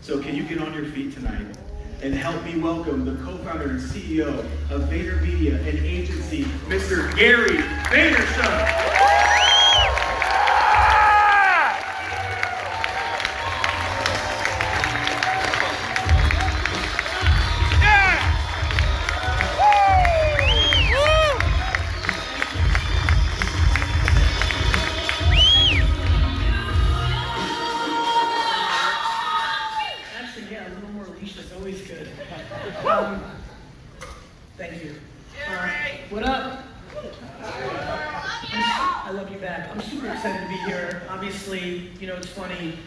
So can you get on your feet tonight and help me welcome the co-founder and CEO of VaynerMedia and Agency, Mr. Gary Vaynerchuk. Thank you. What up? I love you back. I'm super excited to be here. Obviously, you know, it's funny.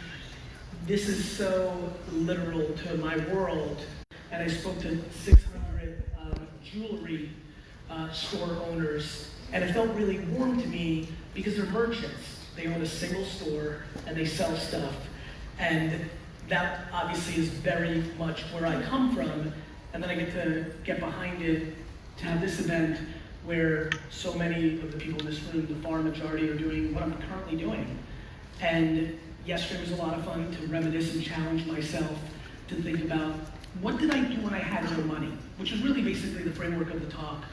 This is so literal to my world. And I spoke to 600 jewelry store owners. And it felt really warm to me because they're merchants. They own a single store and they sell stuff. And that obviously is very much where I come from. And then I get behind it to have this event where so many of the people in this room, the far majority, are doing what I'm currently doing. And yesterday was a lot of fun to reminisce and challenge myself to think about what did I do when I had no money, which is really basically the framework of the talk,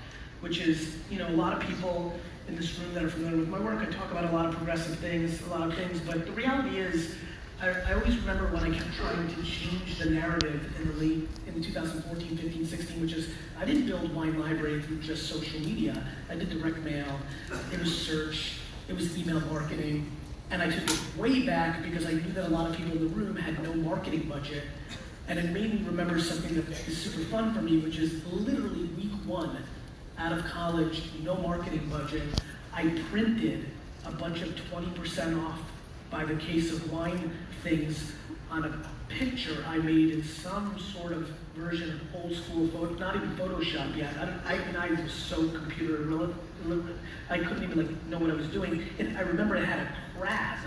which is, you know, a lot of people in this room that are familiar with my work, I talk about a lot of progressive things, but the reality is, I always remember when I kept trying to change the narrative in 2014, 15, 16, which is, I didn't build Wine Library through just social media. I did direct mail, it was search, it was email marketing, and I took it way back because I knew that a lot of people in the room had no marketing budget. And it made me remember something that is super fun for me, which is literally week one, out of college, no marketing budget, I printed a bunch of 20% off by the case of wine things on a picture I made in some sort of version of old school photo, not even Photoshop yet. I was so computer illiterate, I couldn't even know what I was doing. And I remember it had a crab,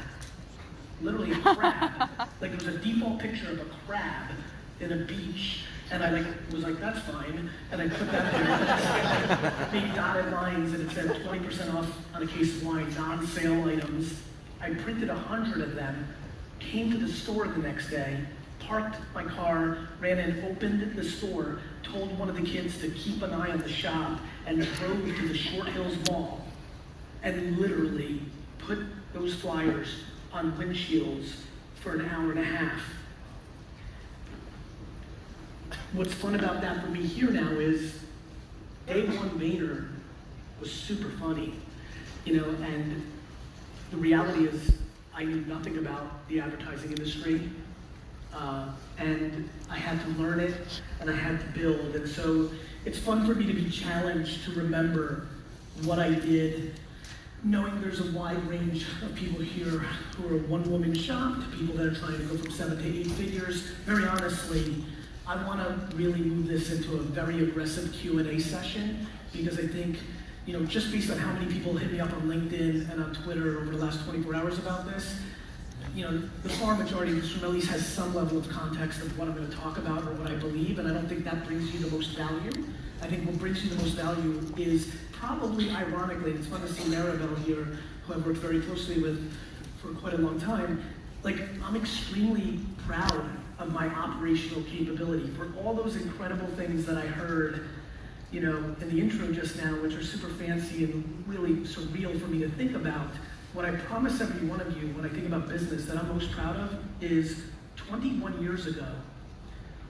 literally a crab. Like it was a default picture of a crab in a beach. And I was like, that's fine. And I put that there, made dotted lines, and it said 20% off on a case of wine, non-sale items. I printed 100 of them, came to the store the next day, parked my car, ran in, opened the store, told one of the kids to keep an eye on the shop, and drove to the Short Hills Mall, and literally put those flyers on windshields for an hour and a half. What's fun about that for me here now is, day one Vayner was super funny, you know, and the reality is I knew nothing about the advertising industry, and I had to learn it, and I had to build, and so it's fun for me to be challenged to remember what I did, knowing there's a wide range of people here who are one-woman shop to people that are trying to go from 7 to 8 figures. Very honestly, I want to really move this into a very aggressive Q&A session, because I think, you know, just based on how many people hit me up on LinkedIn and on Twitter over the last 24 hours about this, you know, the far majority of this room at least has some level of context of what I'm going to talk about or what I believe, and I don't think that brings you the most value. I think what brings you the most value is probably, ironically, it's fun to see Maribel here, who I've worked very closely with for quite a long time. Like, I'm extremely proud of my operational capability for all those incredible things that I heard, you know, in the intro just now, which are super fancy and really surreal for me to think about. What I promise every one of you when I think about business that I'm most proud of is 21 years ago,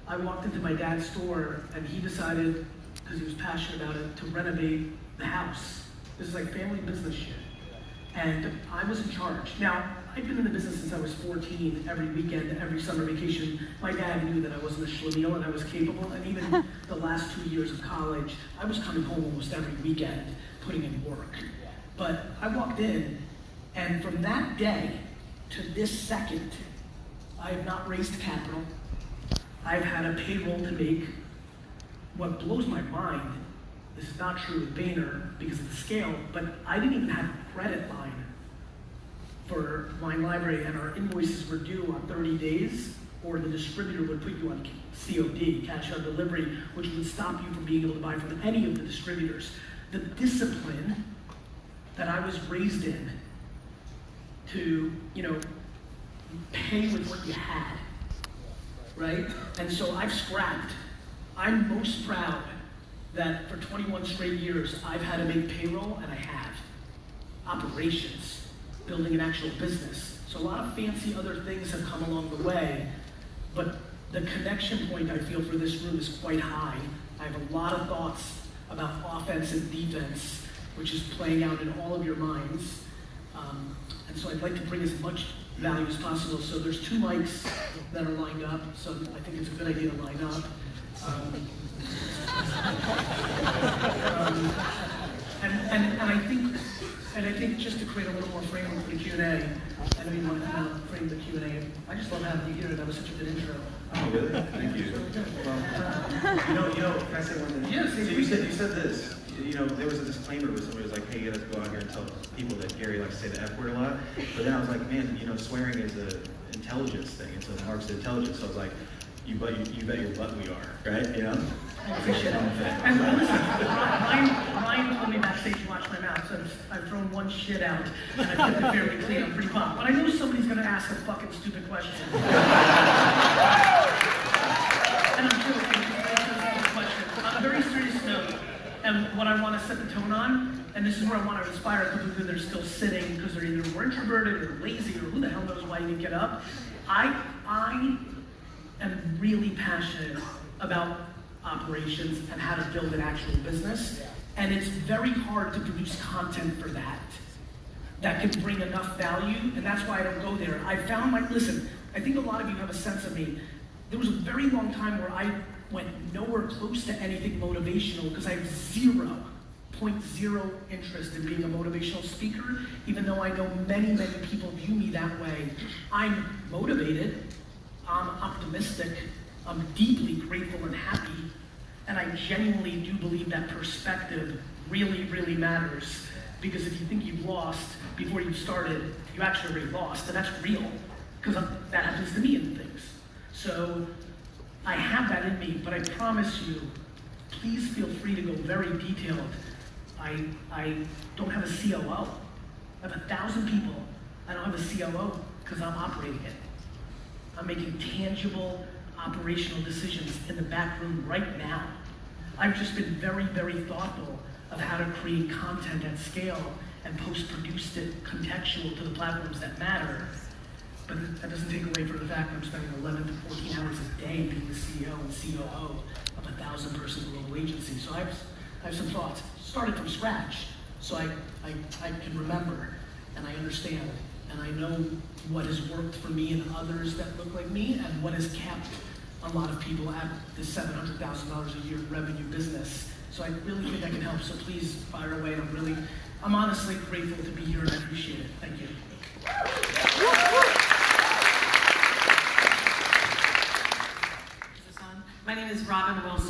I walked into my dad's store and he decided, because he was passionate about it, to renovate the house. This is like family business shit. And I was in charge. Now, I've been in the business since I was 14, every weekend, every summer vacation. My dad knew that I wasn't a schlemiel and I was capable, and even the last 2 years of college, I was coming home almost every weekend, putting in work. But I walked in, and from that day to this second, I have not raised capital. I've had a payroll to make. What blows my mind, this is not true with Vayner because of the scale, but I didn't even have a credit line for Wine Library, and our invoices were due on 30 days, or the distributor would put you on COD, cash on delivery, which would stop you from being able to buy from any of the distributors. The discipline that I was raised in to, you know, pay with what you had right? And so I've scrapped. I'm most proud that for 21 straight years, I've had to make payroll, and I have. Operations, building an actual business. So a lot of fancy other things have come along the way, but the connection point I feel for this room is quite high. I have a lot of thoughts about offense and defense, which is playing out in all of your minds. And so I'd like to bring as much value as possible. So there's 2 mics that are lined up, so I think it's a good idea to line up. And I think just to create a little more framework for the Q&A, I don't even want to frame the Q&A. I just love having you here. That was such a good intro. Oh, really? Thank you. Well, can I say one thing? Yes. So you said this. There was a disclaimer where somebody was like, "Hey, you got to go out here and tell people that Gary likes to say the F word a lot." But then I was like, "Man, swearing is an intelligence thing. It's a marks of intelligence." So I was like, "You bet your butt we are, right?" I appreciate it. And listen, Ryan told me backstage to watch my mouth, so I've thrown one shit out, and I've kept it fairly clean. I'm pretty pumped. But I know somebody's going to ask a fucking stupid question. And I'm sure it's a question. On a very serious note, and what I want to set the tone on, and this is where I want to inspire people who are still sitting because they're either more introverted or lazy or who the hell knows why you didn't get up. I am really passionate about operations and how to build an actual business. And it's very hard to produce content for that can bring enough value, and that's why I don't go there. I found listen, I think a lot of you have a sense of me. There was a very long time where I went nowhere close to anything motivational because I have 0.0 interest in being a motivational speaker, even though I know many, many people view me that way. I'm motivated, I'm optimistic, I'm deeply grateful and happy, and I genuinely do believe that perspective really, really matters, because if you think you've lost before you started, you actually already lost, and that's real, because that happens to me in things. So I have that in me, but I promise you, please feel free to go very detailed. I don't have a COO. I have 1,000 people. I don't have a COO because I'm operating it. I'm making tangible operational decisions in the back room right now. I've just been very, very thoughtful of how to create content at scale and post-produced it contextual to the platforms that matter. But that doesn't take away from the fact that I'm spending 11 to 14 hours a day being the CEO and COO of a 1,000-person global agency. So I have some thoughts. Started from scratch, so I can remember and I understand. And I know what has worked for me and others that look like me, and what has kept a lot of people at the $700,000 a year revenue business. So I really think I can help, so please fire away. I'm honestly grateful to be here, and I appreciate it. Thank you. My name is Robin Wilson.